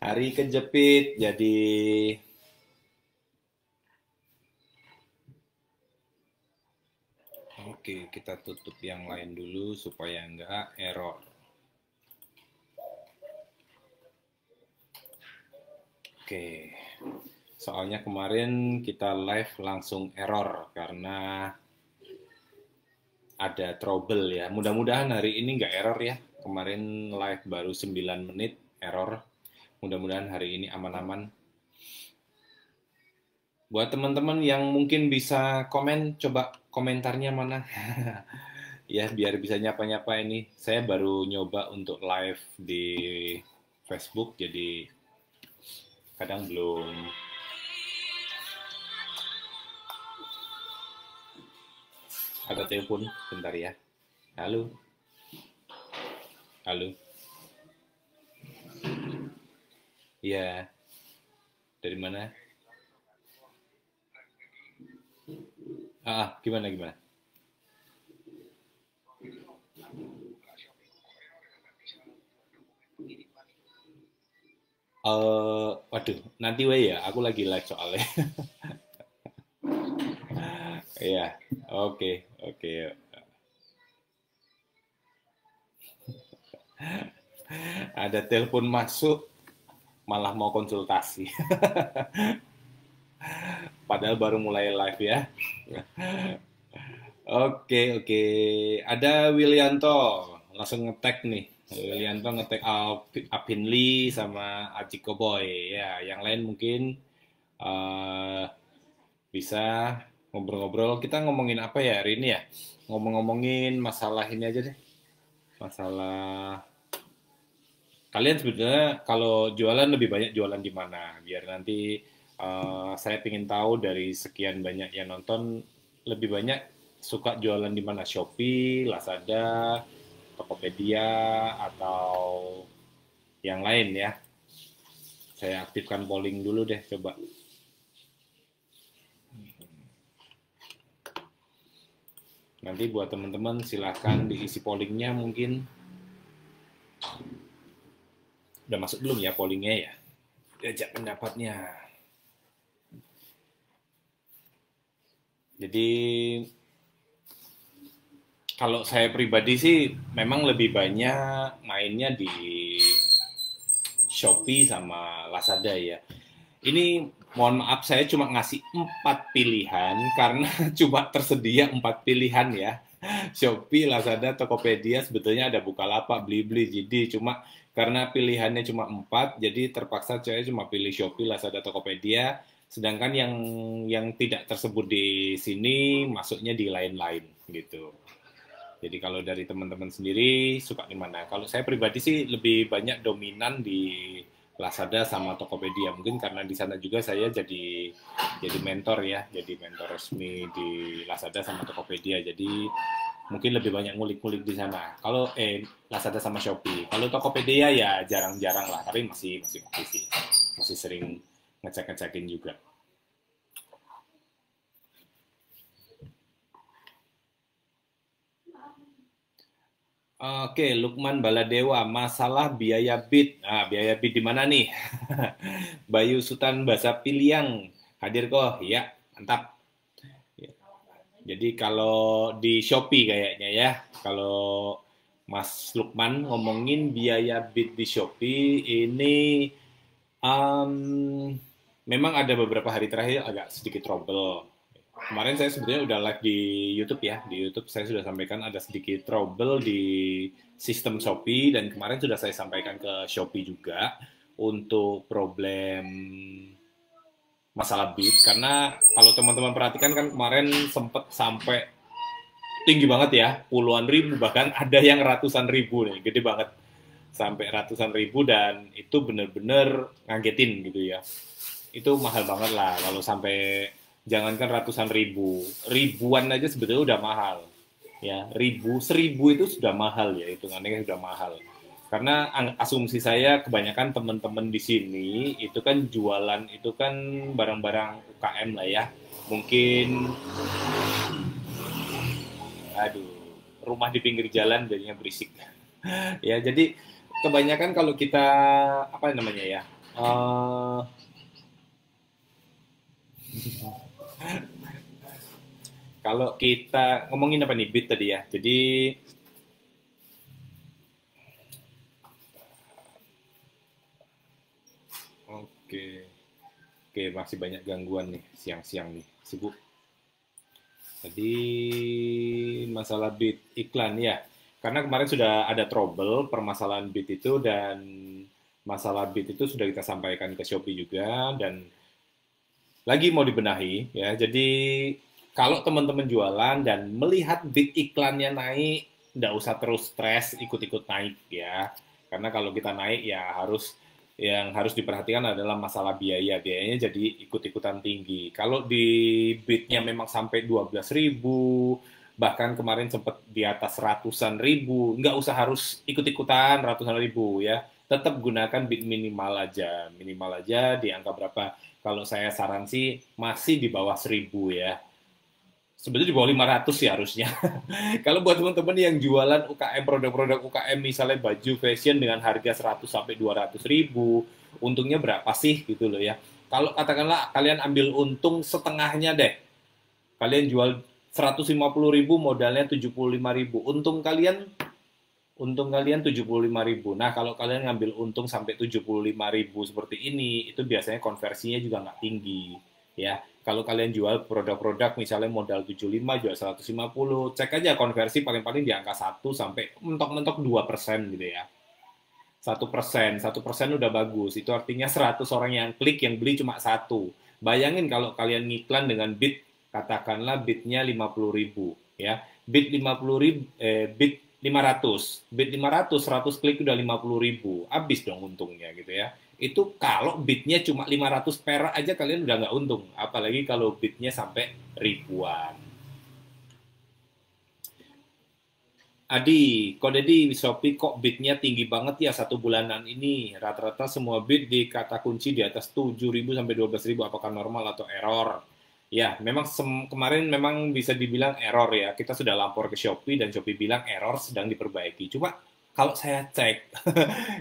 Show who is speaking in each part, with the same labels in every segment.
Speaker 1: Hari kejepit, jadi oke, kita tutup yang lain dulu supaya nggak error. Oke, soalnya kemarin kita live langsung error karena ada trouble ya. Mudah-mudahan hari ini nggak error ya. Kemarin live baru 9 menit error. Mudah-mudahan hari ini aman-aman. Buat teman-teman yang mungkin bisa komen, coba komentarnya mana. Ya, biar bisa nyapa-nyapa ini. Saya baru nyoba untuk live di Facebook, jadi kadang belum. Ada telepon, bentar ya. Halo, halo. Iya, dari mana? Gimana gimana? Waduh, nanti ya. Aku lagi live soalnya. Iya, oke, oke. Ada telepon masuk, malah mau konsultasi. Padahal baru mulai live ya. Oke, oke. Ada Willianto, langsung ngetek nih. Willianto ngetek Apin Lee sama Achiko Boy. Ya, yang lain mungkin eh, bisa ngobrol-ngobrol. Kita ngomongin apa ya hari ini ya? Ngomong-ngomongin masalah ini aja deh. Masalah kalian sebetulnya kalau jualan lebih banyak jualan di mana? Biar nanti saya ingin tahu dari sekian banyak yang nonton lebih banyak suka jualan di mana? Shopee, Lazada, Tokopedia, atau yang lain ya. Saya aktifkan polling dulu deh coba. Nanti buat teman-teman silahkan diisi pollingnya mungkin. Udah masuk belum ya pollingnya ya? Diajak pendapatnya. Jadi kalau saya pribadi sih memang lebih banyak mainnya di Shopee sama Lazada ya. Ini mohon maaf saya cuma ngasih 4 pilihan karena cuma tersedia 4 pilihan ya. Shopee, Lazada, Tokopedia sebetulnya ada Bukalapak, Blibli, jadi cuma karena pilihannya cuma 4, jadi terpaksa saya cuma pilih Shopee, Lazada, Tokopedia. Sedangkan yang tidak tersebut di sini masuknya di lain-lain gitu. Jadi kalau dari teman-teman sendiri suka di mana? Kalau saya pribadi sih lebih banyak dominan di Lazada sama Tokopedia. Mungkin karena di sana juga saya jadi mentor ya, jadi mentor resmi di Lazada sama Tokopedia. Jadi mungkin lebih banyak ngulik-ngulik di sana. Kalau Lazada sama Shopee. Kalau Tokopedia ya jarang-jarang lah, tapi masih oke sih. Masih sering ngecek-ngecekin juga. Oke, Lukman Baladewa, masalah biaya bid. Biaya bid di mana nih? Bayu Sultan Basa Piliang, hadir kok? Ya, mantap. Ya. Jadi kalau di Shopee kayaknya ya, kalau Mas Lukman ngomongin biaya bid di Shopee ini um, memang ada beberapa hari terakhir agak sedikit trouble. Kemarin saya sebetulnya udah live di YouTube ya. Di YouTube saya sudah sampaikan ada sedikit trouble di sistem Shopee dan kemarin sudah saya sampaikan ke Shopee juga untuk problem masalah bid karena kalau teman-teman perhatikan kan kemarin sempat sampai tinggi banget ya, puluhan ribu bahkan ada yang ratusan ribu nih, gede banget sampai ratusan ribu dan itu bener-bener ngagetin gitu ya. Itu mahal banget lah kalau sampai jangankan ratusan ribu, ribuan aja sebetulnya udah mahal. Ya, seribu itu sudah mahal ya, hitungannya sudah mahal. Karena asumsi saya kebanyakan teman-teman di sini itu kan jualan itu kan barang-barang UKM lah ya. Mungkin aduh, rumah di pinggir jalan jadinya berisik. Ya, jadi kebanyakan kalau kita apa namanya ya? Eh, kalau kita ngomongin apa nih bit tadi ya. Jadi oke, oke masih banyak gangguan nih siang-siang nih sibuk. Jadi masalah bit iklan ya. Karena kemarin sudah ada trouble permasalahan bit itu dan masalah bit itu sudah kita sampaikan ke Shopee juga dan lagi mau dibenahi ya. Jadi kalau teman-teman jualan dan melihat bid iklannya naik, nggak usah terus stres ikut-ikut naik ya. Karena kalau kita naik ya yang harus diperhatikan adalah masalah biaya. Biayanya jadi ikut-ikutan tinggi. Kalau di bidnya memang sampai 12.000, bahkan kemarin sempat di atas ratusan ribu, nggak usah harus ikut-ikutan ratusan ribu ya. Tetap gunakan bid minimal aja di angka berapa. Kalau saya saran sih masih di bawah 1.000 ya. Sebetulnya di bawah 500 sih harusnya. Kalau buat teman-teman yang jualan UKM, produk-produk UKM, misalnya baju fashion dengan harga 100 sampai 200 ribu, untungnya berapa sih gitu loh ya. Kalau katakanlah kalian ambil untung setengahnya deh. Kalian jual 150 ribu, modalnya 75 ribu. Untung kalian 75 ribu. Nah, kalau kalian ngambil untung sampai 75 ribu seperti ini, itu biasanya konversinya juga nggak tinggi. Ya, kalau kalian jual produk-produk misalnya modal 75, jual 150, cek aja konversi paling-paling di angka 1 sampai mentok-mentok 2% gitu ya. 1%, 1% udah bagus. Itu artinya 100 orang yang klik, yang beli cuma satu. Bayangin kalau kalian ngiklan dengan bid, katakanlah bidnya 50 ribu. Ya, bid 50 ribu, bid 500. Bid 500, 100 klik udah 50 ribu. Habis dong untungnya gitu ya. Itu kalau bidnya cuma 500 perak aja kalian udah nggak untung. Apalagi kalau bidnya sampai ribuan. Adi, kok Dedi Shopee kok bidnya tinggi banget ya satu bulanan ini? Rata-rata semua bid di kata kunci di atas 7.000 sampai 12.000. Apakah normal atau error? Ya, memang kemarin memang bisa dibilang error ya. Kita sudah lapor ke Shopee dan Shopee bilang error sedang diperbaiki. Cuma kalau saya cek,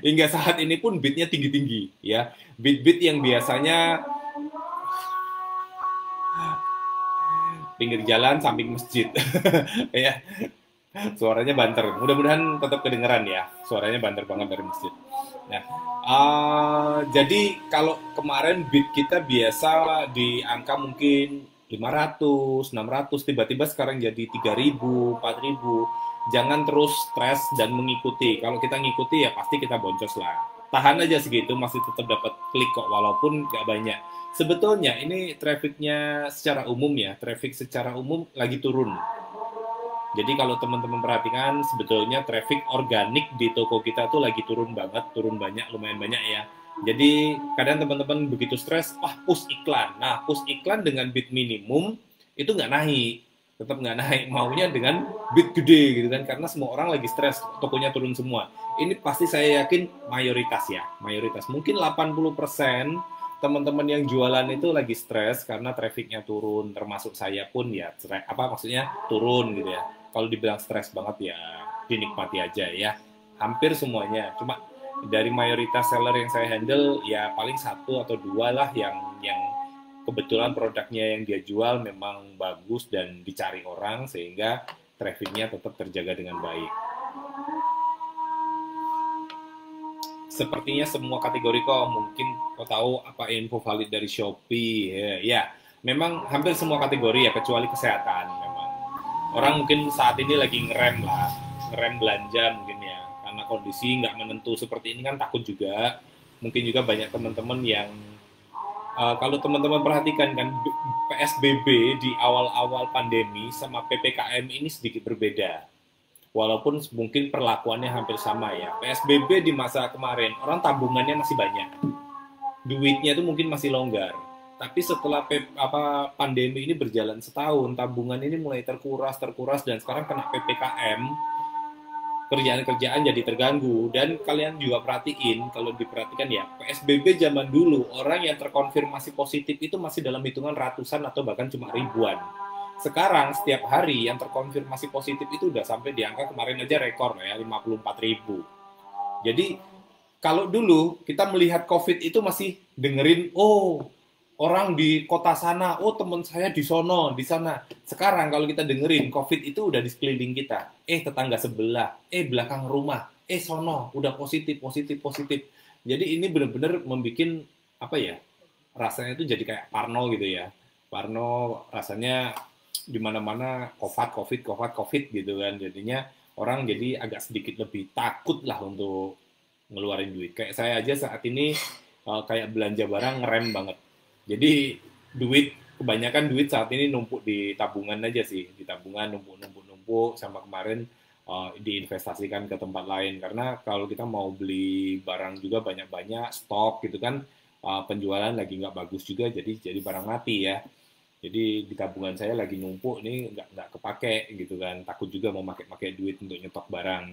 Speaker 1: hingga saat ini pun bidnya tinggi-tinggi ya. Bid-bid yang biasanya pinggir jalan samping masjid. Ya, suaranya banter. Mudah-mudahan tetap kedengeran ya. Suaranya banter banget dari masjid. Nah, jadi kalau kemarin bid kita biasa di angka mungkin 500, 600, tiba-tiba sekarang jadi 3.000, 4.000. Jangan terus stres dan mengikuti. Kalau kita ngikuti ya pasti kita boncos lah. Tahan aja segitu, masih tetap dapat klik kok, walaupun nggak banyak. Sebetulnya ini trafficnya secara umum ya, traffic secara umum lagi turun. Jadi kalau teman-teman perhatikan, sebetulnya traffic organik di toko kita tuh lagi turun banget, turun banyak, lumayan banyak ya. Jadi kadang teman-teman begitu stres, wah push iklan. Nah push iklan dengan bid minimum itu nggak naik, tetap nggak naik. Maunya dengan bid gede gitu kan, karena semua orang lagi stres, tokonya turun semua. Ini pasti saya yakin mayoritas ya, mayoritas. Mungkin 80% teman-teman yang jualan itu lagi stres karena trafficnya turun, termasuk saya pun ya, apa maksudnya turun gitu ya. Kalau dibilang stres banget ya dinikmati aja ya. Hampir semuanya. Cuma dari mayoritas seller yang saya handle ya paling satu atau dua lah yang kebetulan produknya yang dia jual memang bagus dan dicari orang sehingga trafficnya tetap terjaga dengan baik. Sepertinya semua kategori kok mungkin kau tahu apa info valid dari Shopee ya, memang hampir semua kategori ya kecuali kesehatan. Memang orang mungkin saat ini lagi ngerem belanja mungkin ya karena kondisi nggak menentu seperti ini kan, takut juga. Mungkin juga banyak teman-teman yang kalau teman-teman perhatikan kan PSBB di awal-awal pandemi sama PPKM ini sedikit berbeda. Walaupun mungkin perlakuannya hampir sama ya. PSBB di masa kemarin, orang tabungannya masih banyak. Duitnya itu mungkin masih longgar. Tapi setelah pandemi ini berjalan setahun, tabungan ini mulai terkuras, dan sekarang kena PPKM, kerjaan-kerjaan jadi terganggu. Dan kalian juga perhatiin, kalau diperhatikan ya, PSBB zaman dulu, orang yang terkonfirmasi positif itu masih dalam hitungan ratusan atau bahkan cuma ribuan. Sekarang setiap hari yang terkonfirmasi positif itu udah sampai di angka kemarin aja rekor ya 54.000. Jadi Kalau dulu kita melihat COVID itu masih dengerin, oh orang di kota sana, oh teman saya di sono, di sana. Sekarang kalau kita dengerin COVID itu udah di sekeliling kita. Tetangga sebelah, belakang rumah, sono, udah positif, positif, positif. Jadi ini benar-benar membuat apa ya? Rasanya itu jadi kayak parno gitu ya. Parno rasanya di mana-mana COVID gitu kan. Jadinya orang jadi agak sedikit lebih takut lah untuk ngeluarin duit. Kayak saya aja saat ini kayak belanja barang ngerem banget. Jadi kebanyakan duit saat ini numpuk di tabungan aja sih, di tabungan numpuk sama kemarin diinvestasikan ke tempat lain. Karena kalau kita mau beli barang juga banyak-banyak stok gitu kan, penjualan lagi nggak bagus juga, jadi barang mati ya. Jadi di tabungan saya lagi numpuk nih nggak kepake gitu kan, takut juga mau pakai duit untuk nyetok barang.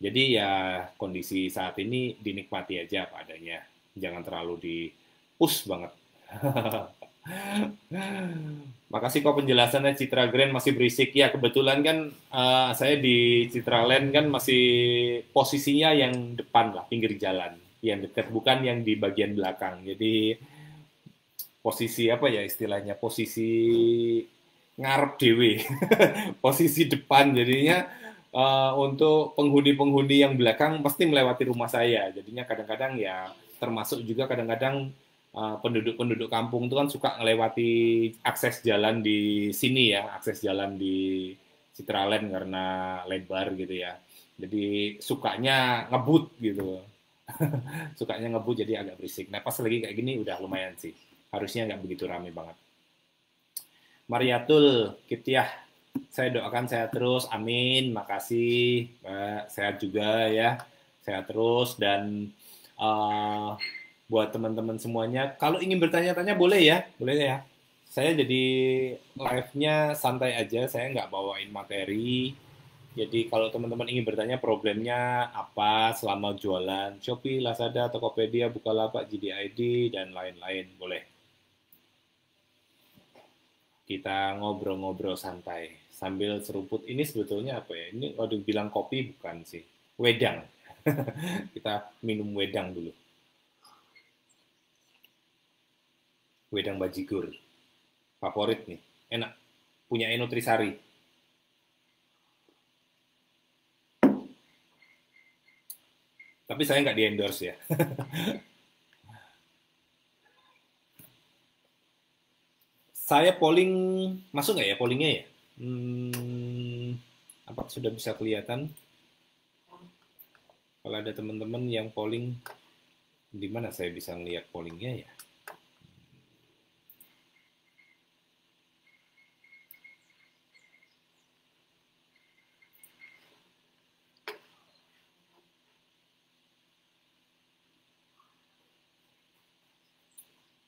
Speaker 1: Jadi ya kondisi saat ini dinikmati aja apa adanya. Jangan terlalu di-push banget. Makasih kok penjelasannya Citra Grand masih berisik. Ya kebetulan kan saya di Citraland kan masih posisinya yang depan lah, pinggir jalan. Yang dekat, bukan yang di bagian belakang. Jadi posisi apa ya istilahnya, posisi ngarep dewe. Posisi depan jadinya untuk penghuni-penghuni yang belakang pasti melewati rumah saya. Jadinya kadang-kadang ya termasuk juga kadang-kadang penduduk-penduduk kampung itu kan suka melewati akses jalan di sini ya, akses jalan di Citraland karena lebar gitu ya. Jadi sukanya ngebut gitu. Sukanya ngebut jadi agak berisik. Nah pas lagi kayak gini udah lumayan sih. Harusnya nggak begitu rame banget. Mariatul, Kiptiah, saya doakan sehat terus, amin, makasih, sehat juga ya, sehat terus, dan buat teman-teman semuanya, kalau ingin bertanya-tanya boleh ya, saya jadi live-nya santai aja, saya nggak bawain materi, jadi kalau teman-teman ingin bertanya problemnya apa selama jualan, Shopee, Lazada, Tokopedia, Bukalapak, JDID, dan lain-lain, boleh. Kita ngobrol-ngobrol santai sambil seruput. Ini sebetulnya apa ya? Ini kalau dibilang kopi bukan sih. Wedang. Kita minum wedang dulu. Wedang bajigur. Favorit nih. Enak. Punya Nutrisari. Tapi saya nggak di-endorse ya. Saya polling, masuk nggak ya pollingnya ya? Apa sudah bisa kelihatan? Kalau ada teman-teman yang polling, di mana saya bisa ngelihat pollingnya ya?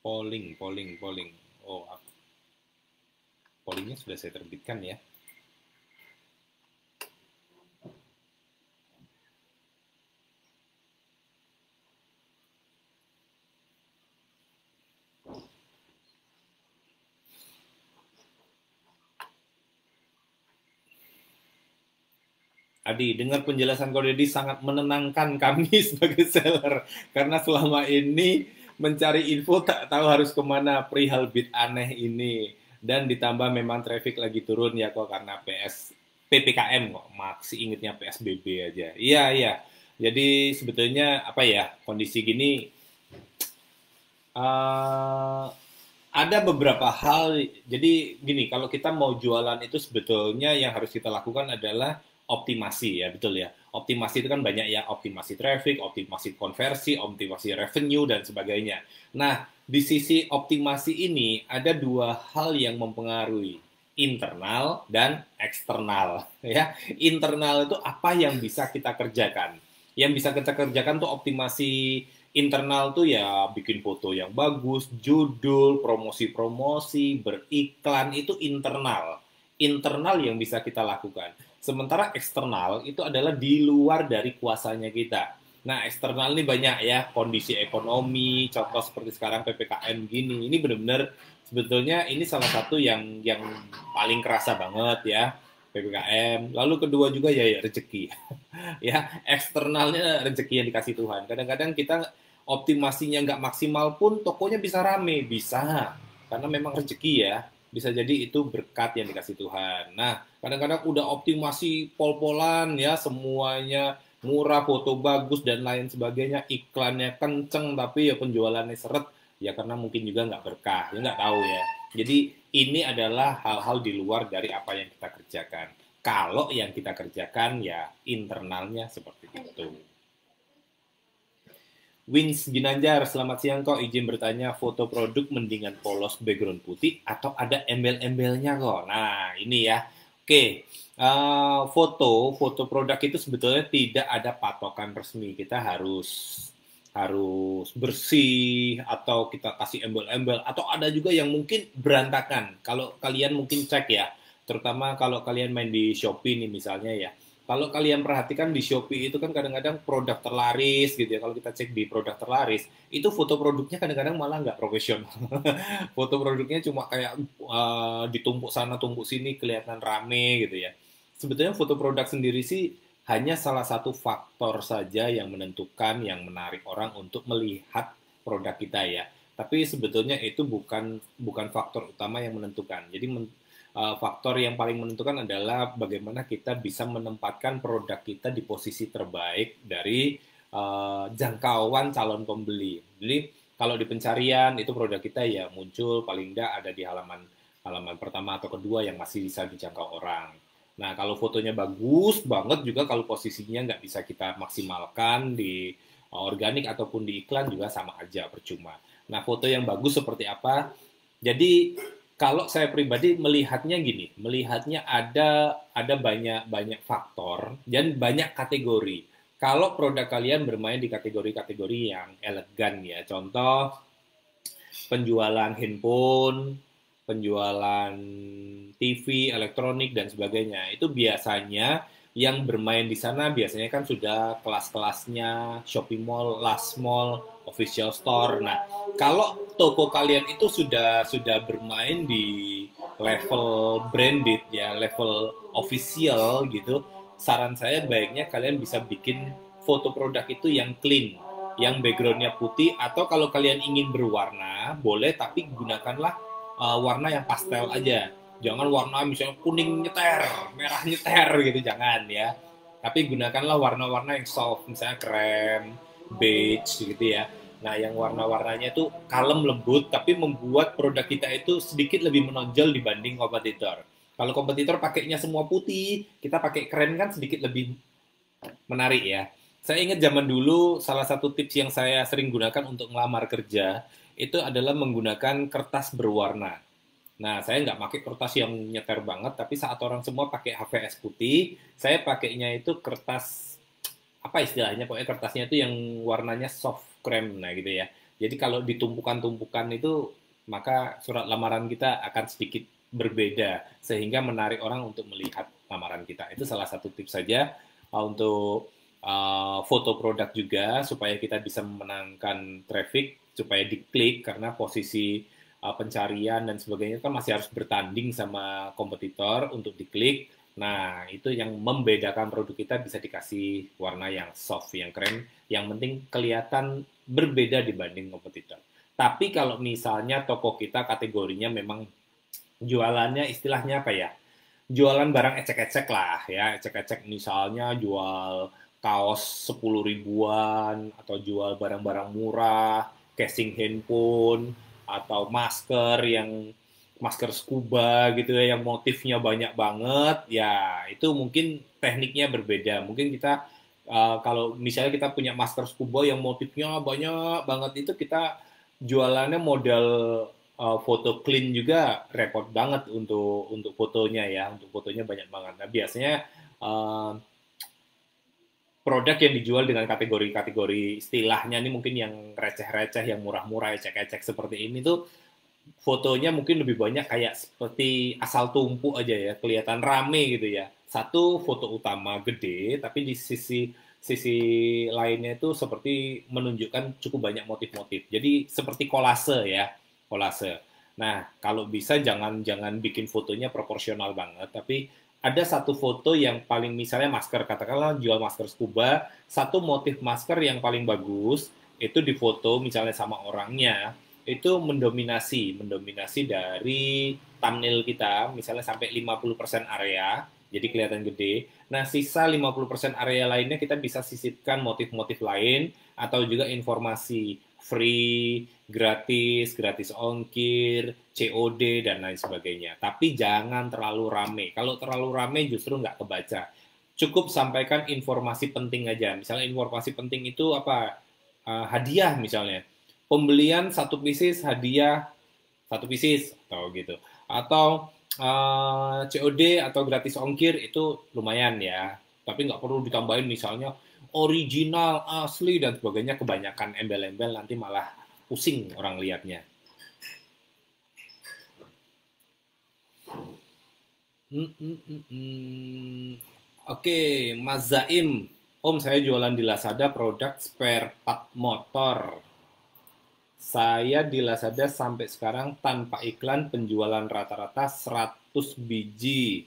Speaker 1: Polling. Oh, pollingnya sudah saya terbitkan ya. Adi, dengar penjelasan Ko Deddy sangat menenangkan kami sebagai seller. Karena selama ini mencari info tak tahu harus kemana perihal bid aneh ini. Dan ditambah memang traffic lagi turun ya kok karena PPKM kok. Masih ingetnya PSBB aja. Iya. Jadi sebetulnya apa ya, kondisi gini ada beberapa hal. Jadi gini, kalau kita mau jualan itu sebetulnya yang harus kita lakukan adalah optimasi ya, betul ya. Optimasi itu kan banyak ya, optimasi traffic, optimasi konversi, optimasi revenue dan sebagainya. Nah, di sisi optimasi ini ada dua hal yang mempengaruhi, internal dan eksternal ya. Internal itu apa yang bisa kita kerjakan. Yang bisa kita kerjakan tuh optimasi internal tuh ya bikin foto yang bagus, judul, promosi-promosi, beriklan itu internal. Internal yang bisa kita lakukan. Sementara eksternal itu adalah di luar dari kuasanya kita. Nah, eksternal ini banyak ya, kondisi ekonomi, contoh seperti sekarang PPKM gini. Ini benar-benar sebetulnya ini salah satu yang paling kerasa banget ya. PPKM. Lalu kedua juga ya rezeki. Ya, eksternalnya rezeki yang dikasih Tuhan. Kadang-kadang kita optimasinya nggak maksimal pun tokonya bisa rame, bisa. Karena memang rezeki ya. Bisa jadi itu berkat yang dikasih Tuhan. Nah, kadang-kadang udah optimasi pol-polan ya, semuanya murah, foto bagus dan lain sebagainya, iklannya kenceng tapi ya penjualannya seret, ya karena mungkin juga nggak berkah, ya nggak tahu ya. Jadi ini adalah hal-hal di luar dari apa yang kita kerjakan. Kalau yang kita kerjakan ya internalnya seperti itu. Wins Ginanjar, selamat siang kok. Izin bertanya, foto produk mendingan polos background putih atau ada embel-embelnya kok? Nah, ini ya. Oke, foto produk itu sebetulnya tidak ada patokan resmi. Kita harus bersih atau kita kasih embel-embel atau ada juga yang mungkin berantakan. Kalau kalian mungkin cek ya, terutama kalau kalian main di Shopee nih misalnya ya. Kalau kalian perhatikan di Shopee itu kan kadang-kadang produk terlaris gitu ya. Kalau kita cek di produk terlaris, itu foto produknya kadang-kadang malah nggak profesional. Foto produknya cuma kayak ditumpuk sana, tumpuk sini, kelihatan rame gitu ya. Sebetulnya foto produk sendiri sih hanya salah satu faktor saja yang menentukan, yang menarik orang untuk melihat produk kita ya. Tapi sebetulnya itu bukan faktor utama yang menentukan. Jadi faktor yang paling menentukan adalah bagaimana kita bisa menempatkan produk kita di posisi terbaik dari jangkauan calon pembeli. Jadi kalau di pencarian itu produk kita ya muncul paling tidak ada di halaman pertama atau kedua yang masih bisa dijangkau orang. Nah, kalau fotonya bagus banget juga kalau posisinya nggak bisa kita maksimalkan di organik ataupun di iklan juga sama aja percuma. Nah, foto yang bagus seperti apa? Jadi kalau saya pribadi melihatnya gini, melihatnya ada banyak faktor dan banyak kategori. Kalau produk kalian bermain di kategori-kategori yang elegan ya, contoh penjualan handphone, penjualan TV, elektronik dan sebagainya. Itu biasanya yang bermain di sana biasanya kan sudah kelas-kelasnya Shopee Mall, Last Mall, Official Store. Nah, kalau toko kalian itu sudah bermain di level branded ya, level official gitu, saran saya baiknya kalian bisa bikin foto produk itu yang clean, yang backgroundnya putih, atau kalau kalian ingin berwarna boleh tapi gunakanlah warna yang pastel aja. Jangan warna misalnya kuning nyeter, merah nyeter gitu, jangan ya. Tapi gunakanlah warna-warna yang soft, misalnya krem, beige gitu ya. Nah, yang warna-warnanya itu kalem lembut, tapi membuat produk kita itu sedikit lebih menonjol dibanding kompetitor. Kalau kompetitor pakainya semua putih, kita pakai krem kan sedikit lebih menarik ya. Saya ingat zaman dulu salah satu tips yang saya sering gunakan untuk melamar kerja itu adalah menggunakan kertas berwarna. Nah, saya nggak pakai kertas yang nyeter banget, tapi saat orang semua pakai HVS putih, saya pakainya itu kertas, apa istilahnya, pokoknya kertasnya itu yang warnanya soft cream, nah gitu ya. Jadi kalau ditumpukan-tumpukan itu, maka surat lamaran kita akan sedikit berbeda, sehingga menarik orang untuk melihat lamaran kita. Itu salah satu tips saja untuk foto produk juga, supaya kita bisa memenangkan traffic, supaya diklik, karena posisi pencarian dan sebagainya kan masih harus bertanding sama kompetitor untuk diklik. Nah, itu yang membedakan produk kita bisa dikasih warna yang soft, yang keren, yang penting kelihatan berbeda dibanding kompetitor. Tapi kalau misalnya toko kita kategorinya memang jualannya istilahnya apa ya? Jualan barang ecek-ecek lah ya, ecek-ecek misalnya jual kaos 10 ribuan atau jual barang-barang murah, casing handphone, atau masker scuba gitu ya yang motifnya banyak banget ya, itu mungkin tekniknya berbeda. Mungkin kita kalau misalnya kita punya masker scuba yang motifnya banyak banget, itu kita jualannya modal foto clean juga repot banget untuk fotonya ya, untuk fotonya banyak banget. Nah, biasanya uh, produk yang dijual dengan kategori-kategori istilahnya ini mungkin yang receh-receh, yang murah-murah, ecek-ecek seperti ini tuh fotonya mungkin lebih banyak kayak seperti asal tumpuk aja ya, kelihatan rame gitu ya. Satu foto utama gede, tapi di sisi sisi lainnya itu seperti menunjukkan cukup banyak motif-motif. Jadi seperti kolase ya, kolase. Nah, kalau bisa jangan bikin fotonya proporsional banget, tapi ada satu foto yang paling, misalnya masker, katakanlah jual masker scuba, satu motif masker yang paling bagus itu difoto misalnya sama orangnya, itu mendominasi dari thumbnail kita, misalnya sampai 50% area, jadi kelihatan gede. Nah, sisa 50% area lainnya kita bisa sisipkan motif-motif lain atau juga informasi free, gratis ongkir, COD, dan lain sebagainya. Tapi jangan terlalu rame. Kalau terlalu rame justru nggak kebaca. Cukup sampaikan informasi penting aja. Misalnya informasi penting itu apa? Hadiah misalnya. Pembelian satu pieces hadiah satu pieces atau gitu. Atau COD atau gratis ongkir itu lumayan ya. Tapi nggak perlu ditambahin misalnya original, asli, dan sebagainya. Kebanyakan embel-embel nanti malah pusing orang lihatnya. Oke, Mas Zaim. Om, saya jualan di Lazada produk spare part motor. Saya di Lazada sampai sekarang tanpa iklan penjualan rata-rata 100 biji.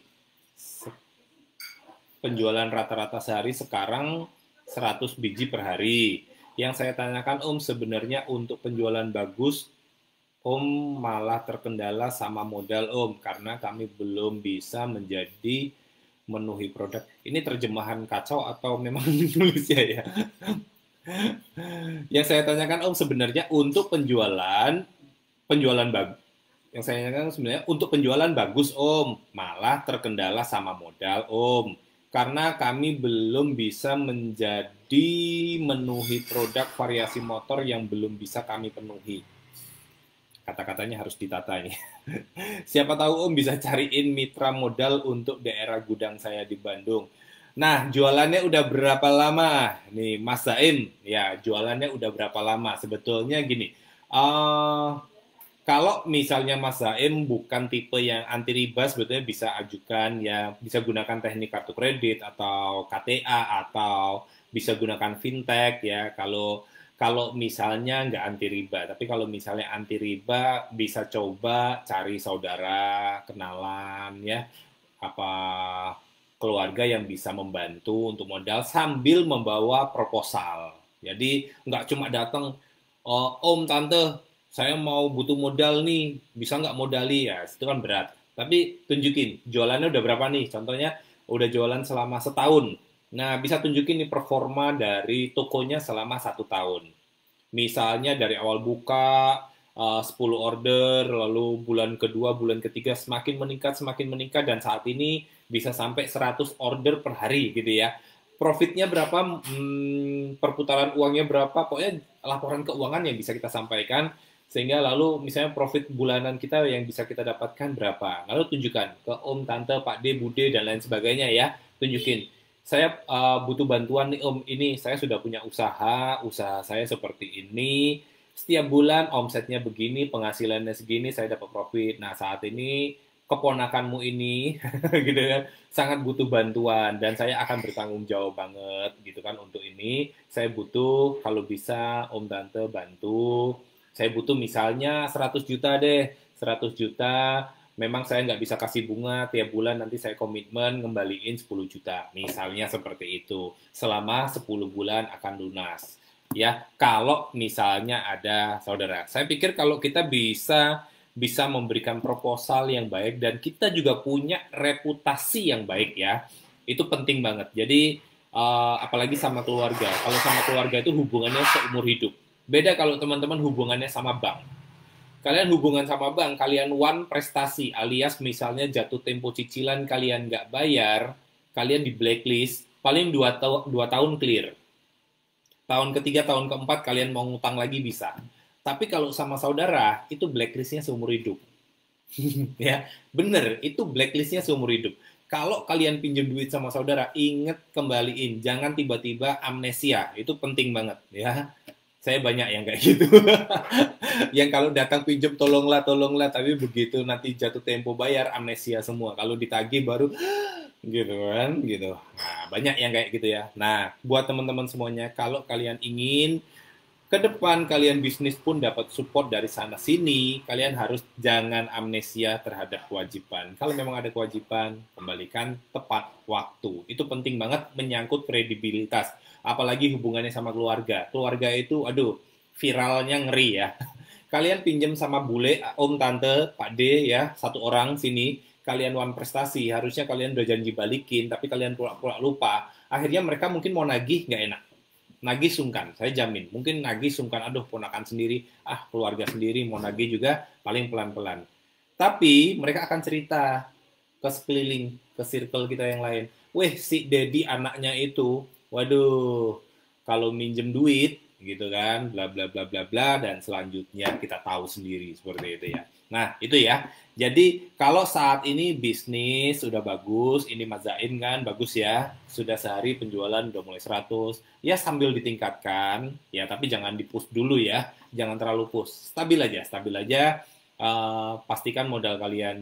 Speaker 1: Penjualan rata-rata sehari sekarang 100 biji per hari. Yang saya tanyakan Om, sebenarnya untuk penjualan bagus, Om malah terkendala sama modal Om, karena kami belum bisa menjadi memenuhi produk. Ini terjemahan kacau atau memang nulisnya ya? Yang saya tanyakan Om, sebenarnya untuk penjualan bagus. Yang saya tanyakan sebenarnya untuk penjualan bagus Om, malah terkendala sama modal Om. Karena kami belum bisa menjadi memenuhi produk variasi motor yang belum bisa kami penuhi. Kata-katanya harus ditata ini. Siapa tahu Om bisa cariin mitra modal untuk daerah gudang saya di Bandung. Nah, jualannya udah berapa lama? Nih, Mas Zaim, ya jualannya udah berapa lama? Sebetulnya gini, kalau misalnya Mas Zaim bukan tipe yang anti riba, sebetulnya bisa ajukan ya, bisa gunakan teknik kartu kredit atau KTA atau bisa gunakan fintech ya. Kalau misalnya nggak anti riba, tapi kalau misalnya anti riba bisa coba cari saudara, kenalan ya, apa keluarga yang bisa membantu untuk modal sambil membawa proposal. Jadi nggak cuma datang, oh, Om, Tante, saya mau butuh modal nih, bisa nggak modali ya? Itu kan berat. Tapi tunjukin, jualannya udah berapa nih? Contohnya, udah jualan selama setahun. Nah, bisa tunjukin nih performa dari tokonya selama 1 tahun. Misalnya dari awal buka, 10 order, lalu bulan kedua, bulan ketiga semakin meningkat, dan saat ini bisa sampai 100 order per hari gitu ya. Profitnya berapa, perputaran uangnya berapa, pokoknya laporan keuangan yang bisa kita sampaikan, sehingga lalu misalnya profit bulanan kita yang bisa kita dapatkan berapa. Lalu tunjukkan ke Om, Tante, Pak D, Bude, dan lain sebagainya ya. Tunjukin, saya butuh bantuan nih Om, ini saya sudah punya usaha saya seperti ini, setiap bulan omsetnya begini, penghasilannya segini, saya dapat profit. Nah, saat ini keponakanmu ini gitu kan sangat butuh bantuan dan saya akan bertanggung jawab banget gitu kan untuk ini. Saya butuh kalau bisa Om, Tante bantu. Saya butuh misalnya 100 juta deh, 100 juta. Memang saya nggak bisa kasih bunga tiap bulan, nanti saya komitmen ngembaliin 10 juta. Misalnya seperti itu. Selama 10 bulan akan lunas. Ya, kalau misalnya ada saudara. Saya pikir kalau kita bisa memberikan proposal yang baik dan kita juga punya reputasi yang baik ya. Itu penting banget. Jadi apalagi sama keluarga. Kalau sama keluarga itu hubungannya seumur hidup. Beda kalau teman-teman hubungannya sama bank. Kalian hubungan sama bank, kalian one prestasi, alias misalnya jatuh tempo cicilan kalian nggak bayar, kalian di blacklist, paling 2 tahun clear. Tahun ketiga, tahun keempat kalian mau ngutang lagi bisa. Tapi kalau sama saudara, itu blacklistnya seumur hidup. Ya, bener, itu blacklistnya seumur hidup. Kalau kalian pinjam duit sama saudara, inget kembaliin, jangan tiba-tiba amnesia, itu penting banget ya. Saya banyak yang kayak gitu. Yang kalau datang pinjam tolonglah, tapi begitu nanti jatuh tempo bayar amnesia semua. Kalau ditagih baru gitu kan, gitu. Nah, banyak yang kayak gitu ya. Nah, buat teman-teman semuanya, kalau kalian ingin Ke depan kalian bisnis pun dapat support dari sana sini, kalian harus jangan amnesia terhadap kewajiban. Kalau memang ada kewajiban, kembalikan tepat waktu. Itu penting banget, menyangkut kredibilitas. Apalagi hubungannya sama keluarga. Keluarga itu, aduh, viralnya ngeri ya. Kalian pinjam sama bule, om, tante, pak D ya, satu orang sini, kalian wan prestasi, harusnya kalian udah janji balikin, tapi kalian pura-pura lupa. Akhirnya mereka mungkin mau nagih, nggak enak. Nagih sungkan, saya jamin. Mungkin nagih sungkan, aduh ponakan sendiri, keluarga sendiri, mau nagih juga paling pelan-pelan. Tapi mereka akan cerita ke sekeliling, ke circle kita yang lain. Weh, si Dedi anaknya itu, waduh, kalau minjem duit, gitu kan, bla bla bla bla bla, dan selanjutnya kita tahu sendiri seperti itu ya. Nah, itu ya. Jadi, kalau saat ini bisnis sudah bagus, ini Mas Zain kan, bagus ya. Sudah sehari penjualan udah mulai 100. Ya, sambil ditingkatkan, ya, tapi jangan di-push dulu ya. Jangan terlalu push. Stabil aja, stabil aja. Pastikan modal kalian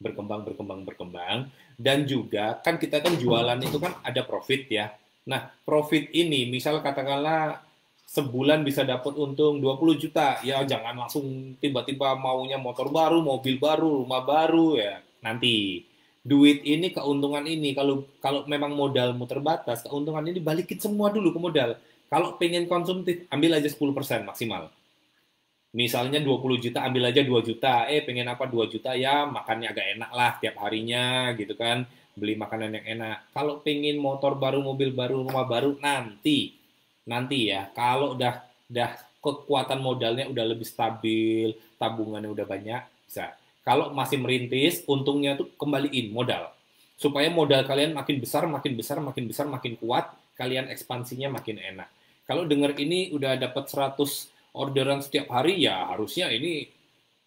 Speaker 1: berkembang, berkembang, berkembang. Dan juga, kan kita kan jualan itu kan ada profit ya. Nah, profit ini, misal katakanlah sebulan bisa dapat untung 20 juta, ya jangan langsung tiba-tiba maunya motor baru, mobil baru, rumah baru ya. Nanti duit ini, keuntungan ini, kalau kalau memang modalmu terbatas, keuntungan ini balikin semua dulu ke modal. Kalau pengen konsumtif, ambil aja 10% maksimal. Misalnya 20 juta, ambil aja 2 juta. Pengen apa 2 juta? Ya, makannya agak enak lah tiap harinya gitu kan. Beli makanan yang enak. Kalau pengen motor baru, mobil baru, rumah baru, nanti ya, kalau udah kekuatan modalnya udah lebih stabil, tabungannya udah banyak, bisa. Kalau masih merintis, untungnya tuh kembaliin modal. Supaya modal kalian makin besar, makin besar, makin besar, makin kuat, kalian ekspansinya makin enak. Kalau dengar ini udah dapat 100 orderan setiap hari, ya harusnya ini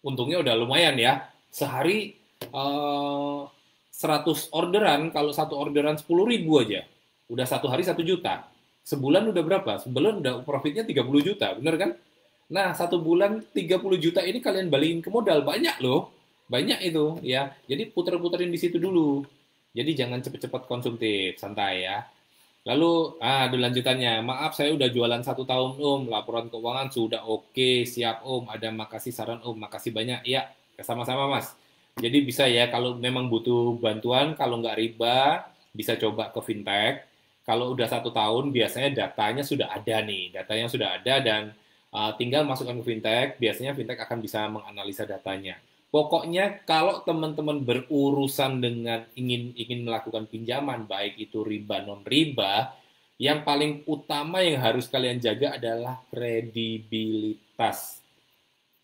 Speaker 1: untungnya udah lumayan ya. Sehari 100 orderan, kalau satu orderan 10.000 aja, udah satu hari 1 juta. Sebulan udah berapa? Sebulan udah profitnya 30 juta, bener kan? Nah, satu bulan 30 juta ini kalian balikin ke modal, banyak loh. Banyak itu, ya. Jadi puter-puterin di situ dulu. Jadi jangan cepet-cepet konsumtif, santai ya. Lalu, ada lanjutannya. Maaf, saya udah jualan 1 tahun, Om. Laporan keuangan sudah oke, siap, Om. Ada makasih saran, Om. Makasih banyak. Ya, sama-sama, Mas. Jadi bisa ya, kalau memang butuh bantuan, kalau nggak riba, bisa coba ke fintech. Kalau udah 1 tahun, biasanya datanya sudah ada nih. Datanya sudah ada dan tinggal masukkan ke fintech. Biasanya fintech akan bisa menganalisa datanya. Pokoknya kalau teman-teman berurusan dengan ingin melakukan pinjaman, baik itu riba non riba, yang paling utama yang harus kalian jaga adalah kredibilitas.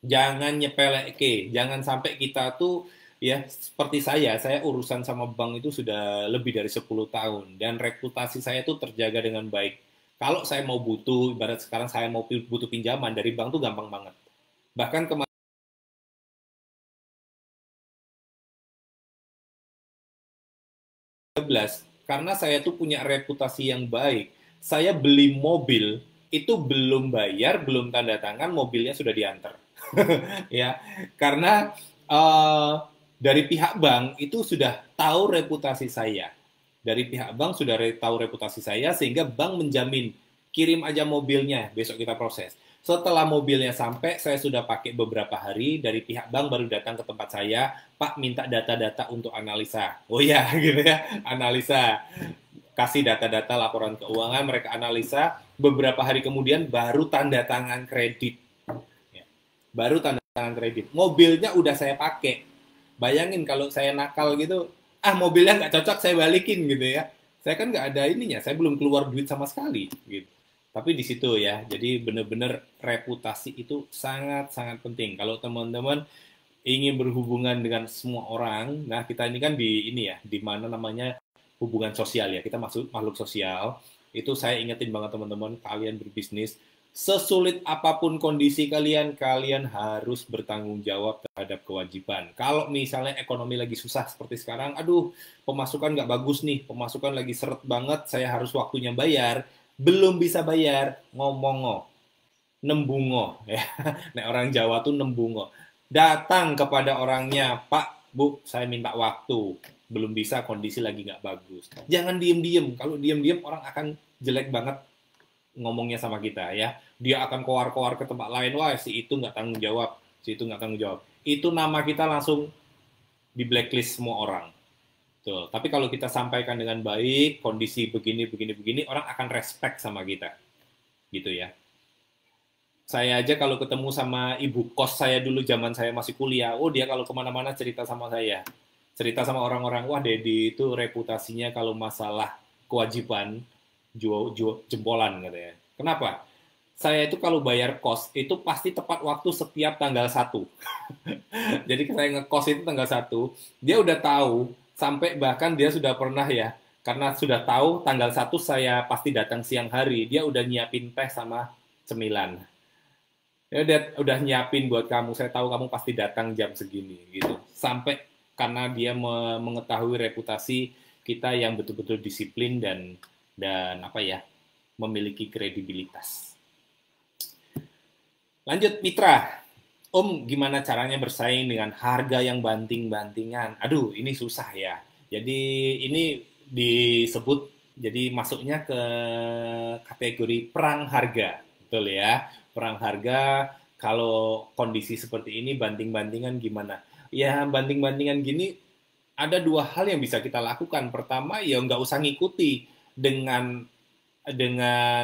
Speaker 1: Jangan nyepeleke, jangan sampai kita tuh ya seperti saya urusan sama bank itu sudah lebih dari 10 tahun dan reputasi saya tuh terjaga dengan baik. Kalau saya mau butuh, ibarat sekarang saya mau butuh pinjaman dari bank tuh gampang banget. Bahkan kemarin karena saya tuh punya reputasi yang baik. Saya beli mobil itu belum bayar, belum tanda tangan, mobilnya sudah diantar. Ya, karena uh, dari pihak bank itu sudah tahu reputasi saya. Dari pihak bank sudah tahu reputasi saya sehingga bank menjamin kirim aja mobilnya, besok kita proses. Setelah mobilnya sampai, saya sudah pakai beberapa hari, dari pihak bank baru datang ke tempat saya, Pak minta data-data untuk analisa. Oh ya, gitu ya, analisa. Kasih data-data laporan keuangan, mereka analisa, beberapa hari kemudian baru tanda tangan kredit. Ya, baru tanda tangan kredit. Mobilnya udah saya pakai. Bayangin kalau saya nakal gitu, mobilnya nggak cocok, saya balikin gitu ya. Saya kan nggak ada ininya, saya belum keluar duit sama sekali. Gitu. Tapi di situ ya, jadi benar-benar reputasi itu sangat-sangat penting. Kalau teman-teman ingin berhubungan dengan semua orang, nah kita ini kan di ini ya, di mana namanya hubungan sosial ya, kita masuk makhluk sosial. Itu saya ingetin banget teman-teman, kalian berbisnis, sesulit apapun kondisi kalian, kalian harus bertanggung jawab terhadap kewajiban. Kalau misalnya ekonomi lagi susah seperti sekarang, aduh pemasukan nggak bagus nih, pemasukan lagi seret banget, saya harus waktunya bayar, belum bisa bayar, ngomongo, nembungo, ya. Nah, orang Jawa tuh nembungo. Datang kepada orangnya, Pak, Bu, saya minta waktu. Belum bisa, kondisi lagi nggak bagus. Jangan diem-diem. Kalau diem-diem, orang akan jelek banget. ngomongnya sama kita ya. Dia akan koar-koar ke tempat lain, wah si itu nggak tanggung jawab, si itu nggak tanggung jawab. Itu nama kita langsung di blacklist semua orang. Tuh. Tapi kalau kita sampaikan dengan baik, kondisi begini, begini, begini, orang akan respect sama kita. Gitu ya. Saya aja kalau ketemu sama ibu kos saya dulu zaman saya masih kuliah, oh dia kalau kemana-mana cerita sama saya. Cerita sama orang-orang, wah Dedi itu reputasinya kalau masalah kewajiban jual jempolan katanya. Kenapa? Saya itu kalau bayar kos itu pasti tepat waktu setiap tanggal 1. Jadi saya ngekos itu tanggal 1, dia udah tahu, sampai bahkan dia sudah pernah ya, karena sudah tahu tanggal 1 saya pasti datang siang hari, dia udah nyiapin teh sama cemilan. Ya udah nyiapin buat kamu, saya tahu kamu pasti datang jam segini gitu. Sampai karena dia mengetahui reputasi kita yang betul-betul disiplin dan apa ya, memiliki kredibilitas. Lanjut Mitra. Om, gimana caranya bersaing dengan harga yang banting-bantingan? Aduh, ini susah ya. Jadi ini disebut, jadi masuknya ke kategori perang harga, betul ya? Perang harga, kalau kondisi seperti ini banting-bantingan gimana? Ya, banting-bantingan gini ada dua hal yang bisa kita lakukan. Pertama, ya nggak usah ngikuti dengan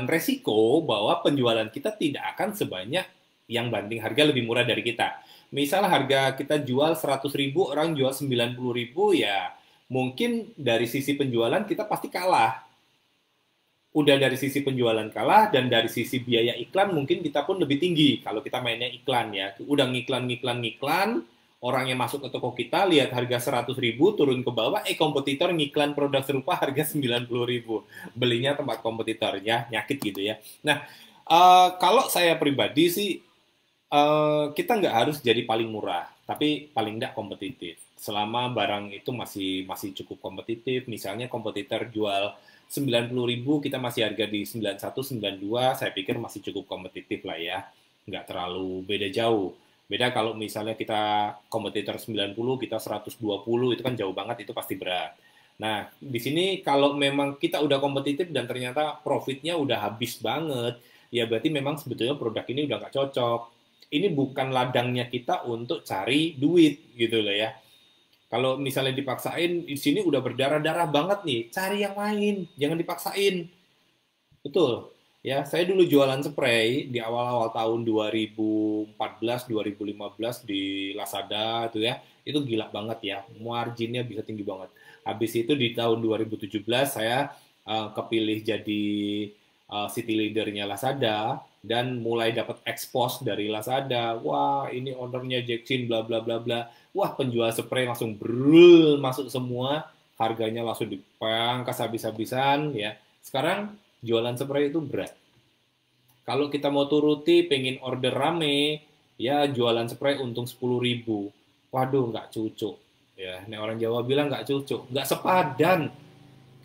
Speaker 1: resiko bahwa penjualan kita tidak akan sebanyak yang banting harga lebih murah dari kita. Misal harga kita jual 100.000, orang jual 90.000, ya mungkin dari sisi penjualan kita pasti kalah. Udah dari sisi penjualan kalah, dan dari sisi biaya iklan mungkin kita pun lebih tinggi kalau kita mainnya iklan ya. Udah ngiklan, orang yang masuk ke toko kita lihat harga 100.000 turun ke bawah, kompetitor ngiklan produk serupa harga 90.000. Belinya tempat kompetitor ya, nyakit gitu ya. Nah, kalau saya pribadi sih kita nggak harus jadi paling murah, tapi paling nggak kompetitif. Selama barang itu masih cukup kompetitif, misalnya kompetitor jual 90.000, kita masih harga di 91, 92, saya pikir masih cukup kompetitif lah ya. Nggak terlalu beda jauh. Beda kalau misalnya kita kompetitor 90, kita 120, itu kan jauh banget, itu pasti berat. Nah, di sini kalau memang kita udah kompetitif dan ternyata profitnya udah habis banget, ya berarti memang sebetulnya produk ini udah nggak cocok. Ini bukan ladangnya kita untuk cari duit gitu loh ya. Kalau misalnya dipaksain, di sini udah berdarah-darah banget nih, cari yang lain, jangan dipaksain. Betul. Ya, saya dulu jualan spray di awal-awal tahun 2014, 2015 di Lazada itu ya. Itu gila banget ya, marginnya bisa tinggi banget. Habis itu di tahun 2017 saya kepilih jadi city leadernya Lazada dan mulai dapat expose dari Lazada. Wah, ini ownernya Jackson bla bla bla bla. Wah, penjual spray langsung brul masuk semua, harganya langsung dipangkas habis-habisan ya. Sekarang jualan spray itu berat. Kalau kita mau turuti, pengen order rame, ya jualan spray untung 10.000. Waduh, nggak cucuk. Ya, ini orang Jawa bilang nggak cucuk, nggak sepadan.